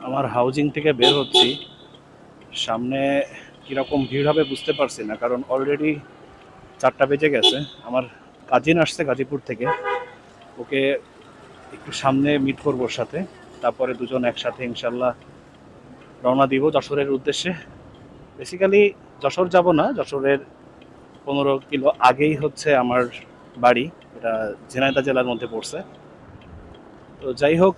আমার হাউজিং থেকে বের হচ্ছি। সামনে কীরকম ভিড় হবে বুঝতে পারছি না, কারণ অলরেডি 4টা বেজে গেছে। আমার কাজিন আসছে গাজীপুর থেকে, ওকে একটু সামনে মিট করবো ওর সাথে, তারপরে দুজন একসাথে ইনশাল্লাহ রওনা দিব যশোরের উদ্দেশ্যে। বেসিক্যালি যশোর যাব না, যশোরের 15 কিলো আগেই হচ্ছে আমার বাড়ি, এটা ঝিনাইদহ জেলার মধ্যে পড়ছে। তো যাই হোক,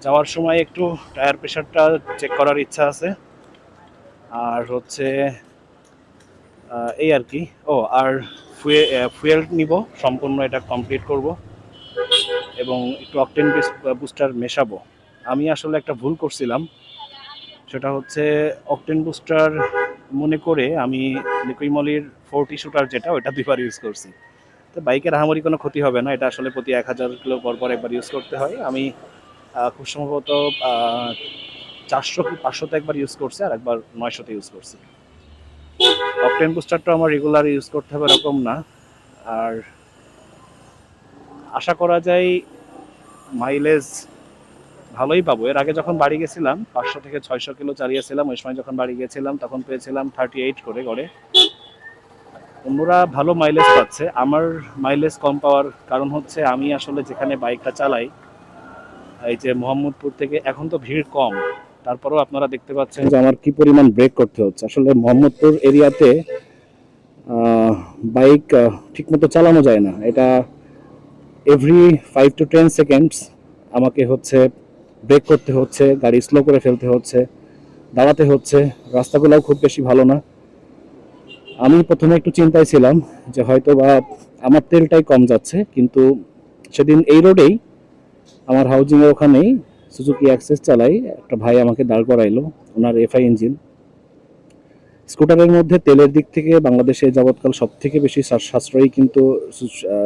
যাওয়ার সময় একটু টায়ার প্রেশারটা চেক করার ইচ্ছা আছে। আর হচ্ছে এই আর কি। ও আর ফুয়েল নিব, সম্পূর্ণ এটা কমপ্লিট করব এবং একটু অকটেন বুস্টার মেশাবো। আমি আসলে একটা ভুল করছিলাম, সেটা হচ্ছে অকটেন বুস্টার মনে করে আমি লিকুইমলির 40 শুটার যেটা, ওটা 2বার ইউজ করছি। তো বাইকের আহামরি কোনো ক্ষতি হবে না, এটা আসলে প্রতি 1000 কিলো পর পর একবার ইউজ করতে হয়। আমি খুব সম্ভবত 400 কি 500তে একবার ইউজ করছি, আর একবার 900তে ইউজ করছি। অকটেন বুস্টারটা আমার রেগুলার ইউজ করতে হবে এরকম না। আর আশা করা যায় মাইলেজ ভালোই পাবো। এর আগে যখন বাড়ি গেছিলাম 500 থেকে 600 কিলো চালিয়েছিলাম, ওই সময় যখন বাড়ি গিয়েছিলাম তখন পেয়েছিলাম 38 করে গড়ে। অন্যরা ভালো মাইলেজ পাচ্ছে, আমার মাইলেজ কম পাওয়ার কারণ হচ্ছে আমি আসলে যেখানে বাইকটা চালাই, এই যে মোহাম্মদপুর থেকে, এখন তো ভিড় কম, তারপরেও আপনারা দেখতে পাচ্ছেন যে আমার কি পরিমাণ ব্রেক করতে হচ্ছে। আসলে মোহাম্মদপুর এরিয়াতে বাইক ঠিকমতো চালানো যায় না। এটা এভরি 5 to 10 সেকেন্ডস আমাকে হচ্ছে ব্রেক করতে হচ্ছে, গাড়ি স্লো করে ফেলতে হচ্ছে, দাঁড়াতে হচ্ছে। রাস্তাগুলোও খুব বেশি ভালো না। আমি প্রথমে একটু চিন্তায় ছিলাম যে হয়তো বা আমার তেলটাই কম যাচ্ছে, কিন্তু সেদিন এই রোডেই আমার হাউজিংয়ের ওখানেই সুজুকি অ্যাক্সেস চালাই, একটা ভাই আমাকে দাঁড় করাইলো, ওনার এফআই ইঞ্জিন। স্কুটারের মধ্যে তেলের দিক থেকে বাংলাদেশে যাবৎকাল সব থেকে বেশি সাশ্রয়ী কিন্তু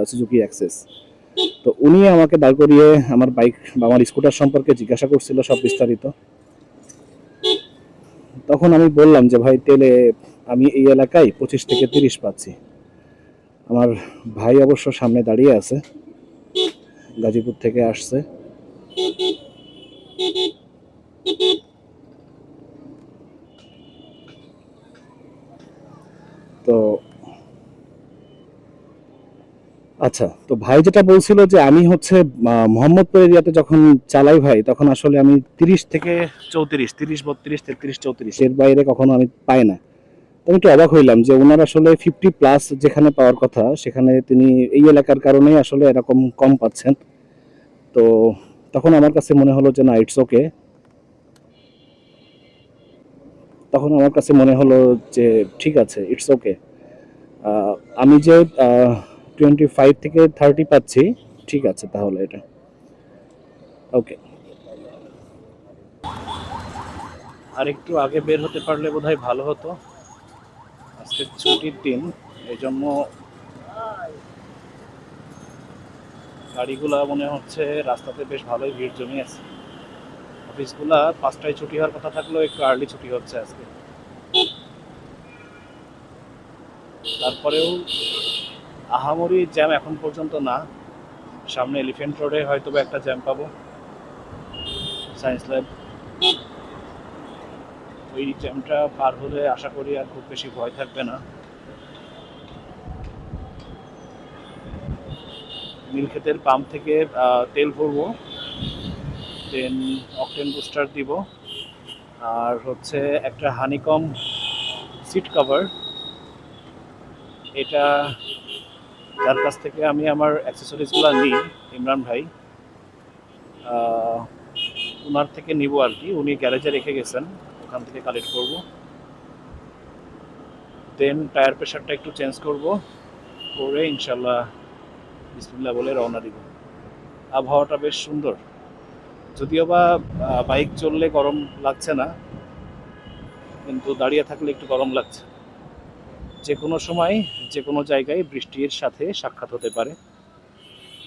সুজুকি অ্যাক্সেস। তো উনি আমাকে দাঁড় করিয়ে আমার বাইক বা আমার স্কুটার সম্পর্কে জিজ্ঞাসা করছিল সব বিস্তারিত। তখন আমি বললাম যে ভাই, তেলে আমি এই এলাকায় 25 থেকে 30 পাচ্ছি। আমার ভাই অবশ্য সামনে দাঁড়িয়ে আছে, গাজীপুর থেকে আসছে। তো আচ্ছা, তো ভাই যেটা বলছিল যে আমি হচ্ছে মোহাম্মদপুর এরিয়াতে যখন চালাই ভাই, তখন আসলে আমি 30 থেকে 34, 30, 32, 33, 34 এর বাইরে কখনো আমি পাই না। আমি একটু অবাক হইলাম যে ওনার আসলে 50+ যেখানে পাওয়ার কথা, সেখানে তিনি এই এলাকার কারণেই আসলে এরকম কম পাচ্ছেন। তো তখন আমার কাছে মনে হলো যে না, ইটস ওকে। তখন আমার কাছে মনে হলো যে ঠিক আছে, ইটস ওকে। আমি যে 25 থেকে 30 পাচ্ছি, ঠিক আছে তাহলে এটা ওকে। আর একটু আগে বের হতে পারলে বোধহয় ভালো হতো। আজকে ছুটির দিন, এই জন্য গাড়িগুলা মনে হচ্ছে রাস্তাতে বেশ ভালোই ভিড় জমে আছে। অফিসগুলা 5টায় ছুটি হওয়ার কথা থাকলেও একটু আর্লি ছুটি হচ্ছে আজকে। তারপরেও আহামরি জ্যাম এখন পর্যন্ত না। সামনে এলিফ্যান্ট রোডে হয়তো বা একটা জ্যাম পাবো, সায়েন্স ল্যাব। ওই জ্যামটা পার হলে আশা করি আর খুব বেশি ভয় থাকবে না। নীলক্ষেতের পাম্প থেকে তেল ভরবো, দেন অকটেন বুস্টার দিব, আর হচ্ছে একটা হানিকম সিট কভার। এটা যার কাছ থেকে আমি আমার অ্যাক্সেসরিজগুলো নিই, ইমরান ভাই, ওনার থেকে নিব আর কি। উনি গ্যারেজে রেখে গেছেন, ওখান থেকে কালেক্ট করব। দেন টায়ার প্রেশারটা একটু চেঞ্জ করব, করে ইনশাল্লাহ বিসমিল্লাহ বলে রওনা দিব। আবহাওয়াটা বেশ সুন্দর, যদিও বা বাইক চললে গরম লাগছে না, কিন্তু দাঁড়িয়ে থাকলে একটু গরম লাগছে। যে কোনো সময় যে কোনো জায়গায় বৃষ্টির সাথে সাক্ষাৎ হতে পারে।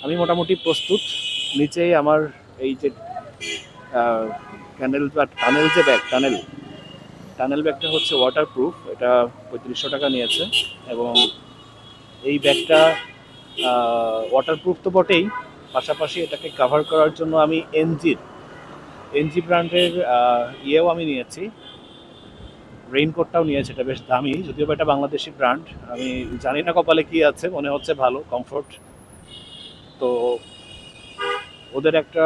আমি মোটামুটি প্রস্তুত। নিচেই আমার এই যে ক্যানেল বা টানেল, যে ব্যাগ, টানেল ব্যাগটা হচ্ছে ওয়াটারপ্রুফ, এটা 3500 টাকা নিয়েছে। এবং এই ব্যাগটা ওয়াটারপ্রুফ তো বটেই, পাশাপাশি এটাকে কাভার করার জন্য আমি এনজির এনজি ব্র্যান্ডের ইয়েও আমি নিয়েছি, রেইনকোটটাও নিয়েছি। এটা বেশ দামি, যদিও বা এটা বাংলাদেশি ব্র্যান্ড। আমি জানি না কপালে কি আছে, মনে হচ্ছে ভালো কমফোর্ট। তো ওদের একটা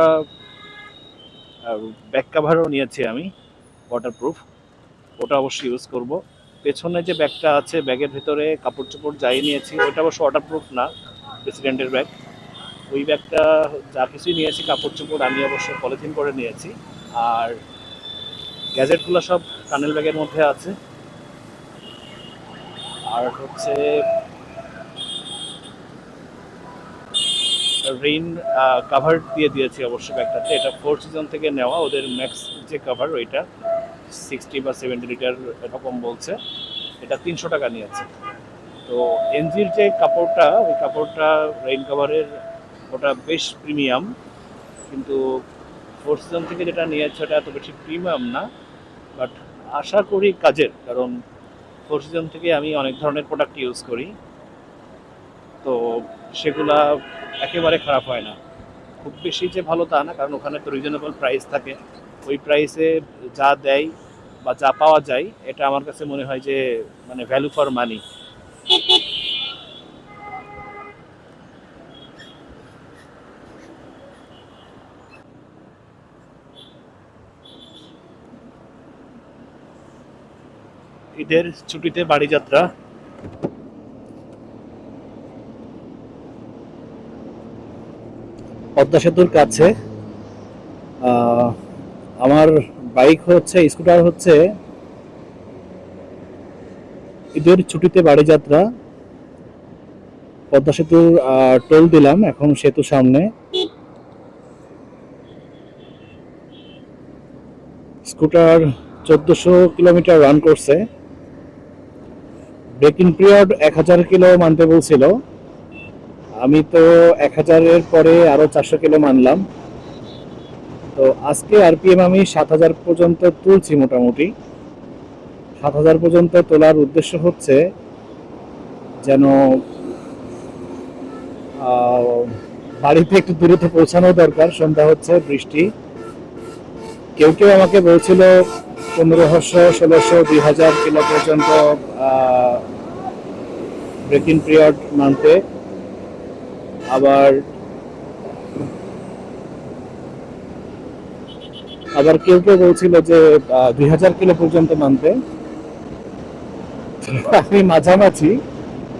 ব্যাক কাভারও নিয়েছি আমি, ওয়াটারপ্রুফ। ওটা অবশ্যই ইউজ করব। পেছনে যে ব্যাগটা আছে, ব্যাগের ভিতরে কাপড় চোপড় যাই নিয়েছি, ওটা অবশ্য ওয়াটারপ্রুফ না, প্রেসিডেন্টের ব্যাগ। ওই ব্যাগটা যা কিছুই নিয়েছি কাপড় চোপড় আমি অবশ্য পলিথিন করে নিয়েছি। আর গ্যাজেটগুলো সব টানেল ব্যাগের মধ্যে আছে। আর হচ্ছে রেইন কাভার দিয়ে দিয়েছি অবশ্য ব্যাগটাতে। এটা ফোর সিজন থেকে নেওয়া, ওদের ম্যাক্স যে কাভার ওইটা 60 বা 70 লিটার এরকম বলছে। এটা 300 টাকা নিয়েছে। তো এনজির যে কাপড়টা, ওই কাপড়টা রেইন কাভারের, ওটা বেশ প্রিমিয়াম। কিন্তু ফোর সিজন থেকে যেটা নিয়েছে ওটা এত বেশি প্রিমিয়াম না, বাট আশা করি কাজের। কারণ ফোর সিজন থেকে আমি অনেক ধরনের প্রোডাক্ট ইউজ করি, তো সেগুলা একেবারে খারাপ হয় না। খুব বেশি যে ভালো তা না, কারণ ওখানে তো রিজনেবল প্রাইস থাকে। ওই প্রাইসে যা দেয় বা যা পাওয়া যায়, এটা আমার কাছে মনে হয় যে মানে ভ্যালু ফর মানি। ঈদের ছুটিতে বাড়ি যাত্রা। পদ্মা সেতুর কাছে আহ, আমার বাইক হচ্ছে, স্কুটার হচ্ছে ঈদের ছুটিতে বাড়ি যাত্রা। পদ্মা সেতুর টোল দিলাম, এখন সেতু সামনে। স্কুটার 1400 কিলোমিটার রান করছে। ব্রেকিং পিরিয়ড 1000 কিলো মানতে বলছিল, আমি তো 1000-এর পরে আরো 400 কিলো মানলাম। তো আজকে আরপিএম আমি 7000 পর্যন্ত তুলছি মোটামুটি। 7000 পর্যন্ত তোলার উদ্দেশ্য হচ্ছে যেন বাড়িতে একটু দ্রুত পৌঁছানো দরকার। সন্ধ্যা হচ্ছে, বৃষ্টি। কেউ কেউ আমাকে বলছিল 1500, 1600, 2000 কিলো পর্যন্ত ব্রেকিং পিরিয়ড মানতে। আবার আবার কেউ কেউ বলছিল যে 2000 কিলো পর্যন্ত মানতে। আমি মাঝামাঝি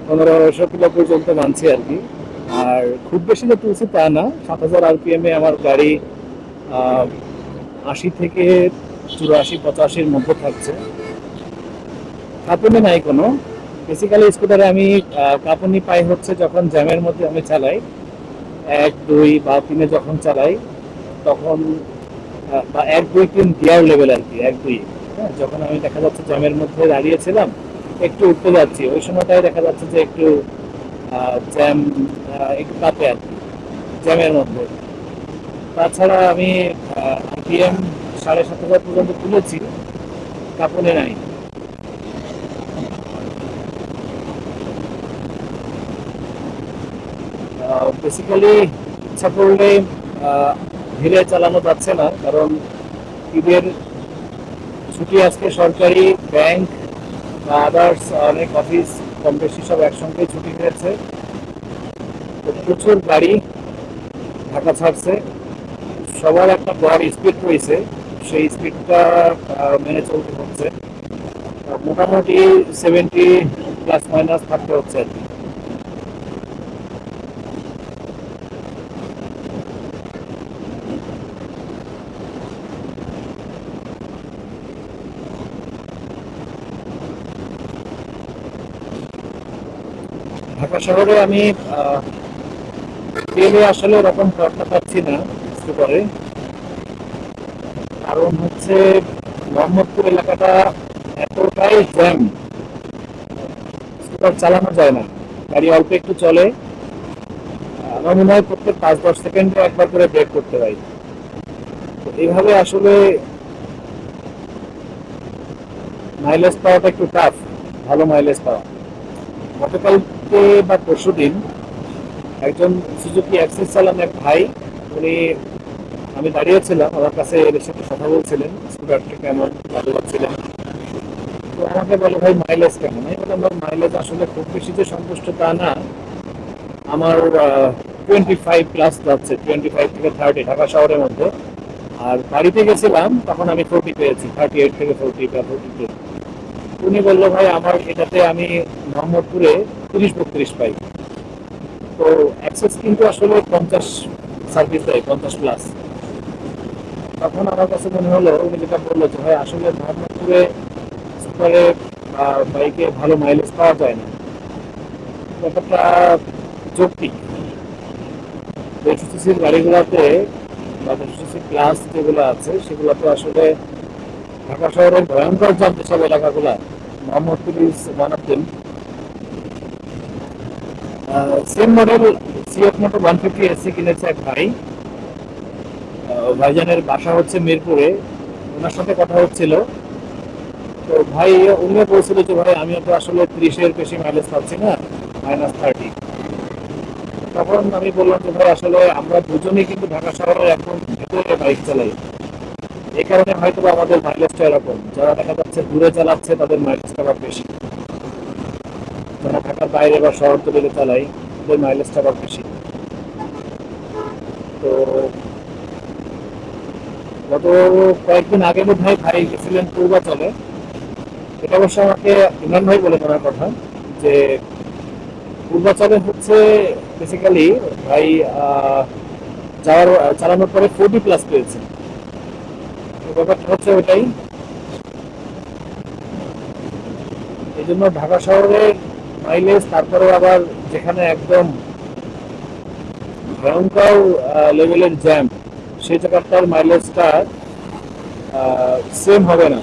1500 কিলো পর্যন্ত মানছি আর কি। আর খুব বেশি যে তুলছি তা না। 7000 আরপিএম এ আমার গাড়ি 80 থেকে 84, 85-র মধ্যে থাকছে। কাঁপুনি নাই কোনো। বেসিক্যালি স্কুটারে আমি কাঁপুনি পাই হচ্ছে যখন জ্যামের মধ্যে আমি চালাই, 1, 2 বা 3-এ যখন চালাই তখন, বা 1, 2, 3 গিয়ার লেভেল আর কি, 1, 2। হ্যাঁ, যখন আমি দেখা যাচ্ছে জ্যামের মধ্যে দাঁড়িয়েছিলাম, একটু উঠতে যাচ্ছি, ওই সময়টাই দেখা যাচ্ছে যে একটু জ্যাম, একটু কাঁপে আর কি জ্যামের মধ্যে। তাছাড়া আমি আরপিএম 7500 পর্যন্ত তুলেছি, কাঁপুনি নাই। বেসিক্যালি ইচ্ছা করলে আহ, ধীরে চালানো যাচ্ছে না, কারণ ঈদের ছুটি। আজকে সরকারি ব্যাংক বা আদার্স অনেক অফিস কম বেশি সব একসঙ্গে ছুটি হয়েছে। তো প্রচুর গাড়ি ঢাকা ছাড়ছে। সবার একটা বড় স্পিড রয়েছে, সেই স্পিডটা মেনে চলতে হচ্ছে। মোটামুটি 70 প্লাস মাইনাস থাকতে হচ্ছে আর কি। ঢাকা শহরে আমি ট্রেনে আসলে ওরকম খরচা পাচ্ছি না করে। কারণ হচ্ছে মোহাম্মদপুর এলাকাটা এতটাই জ্যাম, স্কুটার চালানো যায় না, গাড়ি অল্প একটু চলে। আমার মনে হয় প্রত্যেক 5-10 সেকেন্ডে একবার করে ব্রেক করতে হয়। তো এইভাবে আসলে মাইলেজ পাওয়াটা একটু টাফ, ভালো মাইলেজ পাওয়া। গতকালকে বা পরশু দিন একজন সুজুকি অ্যাক্সেস চালান এক ভাই, উনি আমি দাঁড়িয়েছিলাম, আমার কাছে এর সাথে কথা বলছিলেন, স্কুটারটা কেমন ভালো লাগছিলেন। তো আমাকে বলে ভাই মাইলেজ কেমন, আমি বললাম ভাই মাইলেজ আসলে খুব বেশি যে সন্তুষ্ট তা না, আমার 25+ যাচ্ছে, 25 থেকে 30 ঢাকা শহরের মধ্যে। আর বাড়িতে গেছিলাম তখন আমি 40 পেয়েছি, 38 থেকে 40 বা 42। উনি বললো ভাই আমার এটাতে আমি মোহাম্মদপুরে 30-32 পাই। তো অ্যাক্সেস কিন্তু আসলে 50 সার্ভিস দেয়, 50+। তখন আমার কাছে মনে হলো উনি যেটা বললো যে ভাই আসলে মোহাম্মদপুরে সুপারে বা বাইকে ভালো মাইলেজ পাওয়া যায় না, ব্যাপারটা যৌক্তিক। 150 সিসির গাড়িগুলোতে বা 150 সি+ যেগুলো আছে সেগুলো তো আসলে ঢাকা শহরের ভয়ঙ্কর জ্যাম যেসব এলাকাগুলো, Mohammadpur is one of them. Same model CF Moto 150 AC কিনেছে এক ভাই। ভাইজানের বাসা হচ্ছে মিরপুরে। ওনার সাথে কথা হচ্ছিল, তো ভাই উনিও বলছিল যে ভাই আমি তো আসলে 30-এর বেশি মাইলেজ পাচ্ছি না, -30। তখন আমি বললাম যে ভাই আসলে আমরা দুজনেই কিন্তু ঢাকা শহরের একদম ভেতরে বাইক চালাই, এই কারণে হয়তো আমাদের মাইলেজটা এরকম। যারা দেখা যাচ্ছে দূরে চালাচ্ছে তাদের মাইলেজটা আবার বেশি, যারা ঢাকার বাইরে বা শহরতলিতে চালাই তাদের মাইলেজটা আবার বেশি। তো গত কয়েকদিন আগে বোধ হয় ভাই গেছিলেন পূর্বাচলে। এটা অবশ্য আমাকে ইমরান ভাই বলে জানার কথা যে পূর্বাচলে হচ্ছে বেসিক্যালি ভাই যাওয়ার চালানোর পরে 40+ পেয়েছে। তো ব্যাপারটা হচ্ছে ওইটাই, এই জন্য ঢাকা শহরের মাইলেজ, তারপরে আবার যেখানে একদম ভয়ঙ্কর লেভেলের জ্যাম, সেই জায়গাটার মাইলেজটা সেম হবে না।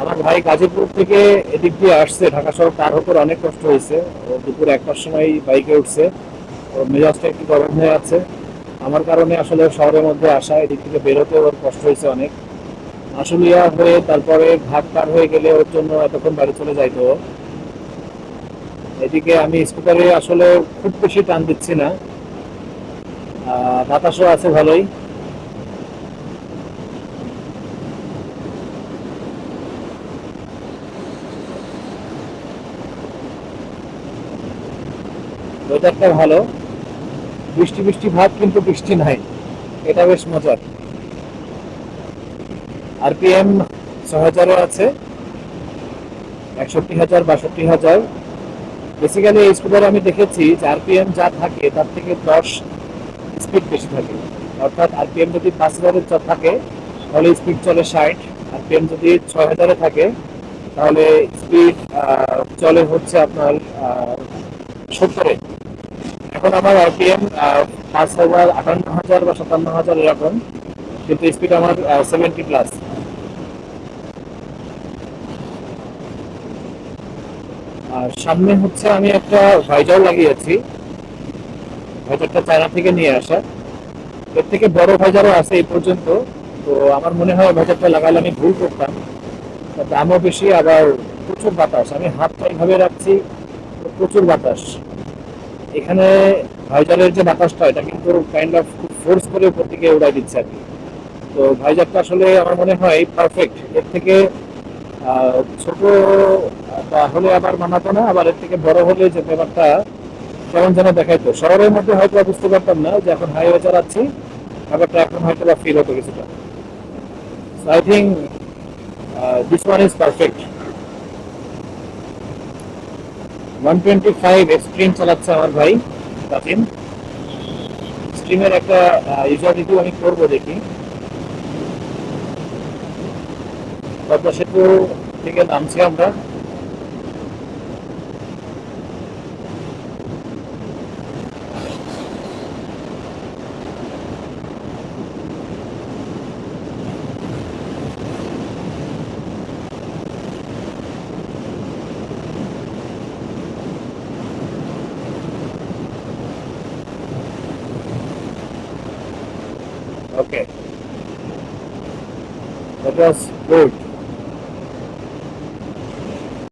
আমার ভাই গাজীপুর থেকে এদিক দিয়ে আসছে, ঢাকা শহর পার হতে অনেক কষ্ট হয়েছে। ও দুপুর 1টার সময় বাইকে উঠছে, ওর মেজাজটা একটু গরম হয়ে আছে। আমার কারণে আসলে শহরের মধ্যে আসা, এদিক থেকে বেরোতে ওর কষ্ট হয়েছে অনেক। আশুলিয়া হয়ে তারপরে ঘাট পার হয়ে গেলে ওর জন্য এতক্ষণ বাড়ি চলে যাইতো। এদিকে আমি স্কুটারে আসলে খুব বেশি টান দিচ্ছি না, বাতাসও আছে ভালোই। ওয়েদারটা ভালো, বৃষ্টি বৃষ্টি ভাব কিন্তু বৃষ্টি নাই, এটা বেশ মজার। আরপিএম 6,000-এ আছে, 61,000, 62,000। বেসিক্যালি এই স্কুটারে আমি দেখেছি যে আরপিএম যা থাকে তার থেকে 10 স্পিড বেশি থাকে। অর্থাৎ আরপিএম যদি 5,000-এর থাকে তাহলে স্পিড চলে 60, আরপিএম যদি 6,000-এ থাকে তাহলে স্পিড চলে হচ্ছে আপনার 70-এ। এখন আমার আরপিএম 5,000, 58,000 বা 57,000 এরকম, কিন্তু স্পিড আমার 70+। আর সামনে হচ্ছে আমি একটা ভাইজার লাগিয়েছি, ভাইজারটা চায়না থেকে নিয়ে আসা। এর থেকে বড় ভাইজারও আছে এই পর্যন্ত। তো আমার মনে হয় ভাইজারটা লাগালে আমি ভুল করতাম, দামও বেশি, আবার প্রচুর বাতাস, আমি হাতটা এইভাবে রাখছি, প্রচুর বাতাস এখানে। ভাইজারের যে বাতাসটা এটা কিন্তু কাইন্ড অফ খুব ফোর্স করে উপর দিকে উড়াই দিচ্ছে আর কি। তো ভাইজারটা আসলে আমার মনে হয় পারফেক্ট। এর থেকে ছোট হলে আবার মানাতো না, আবার এর থেকে বড় হলে যে ব্যাপারটা কেমন যেন দেখাইতো। শহরের মধ্যে হয়তো বুঝতে পারতাম না যে এখন হাইওয়ে চালাচ্ছি, ব্যাপারটা এখন হয়তো বা ফিল হতো কিছুটা। I think this one is perfect. 125 extreme চালাচ্ছে আমার ভাই কাজিন। স্ট্রিমের একটা ইউজার রিভিউ আমি করবো, দেখি। পদ্মা সেতু থেকে নামছি আমরা। ওকে, দ্যাট ওয়াজ গুড।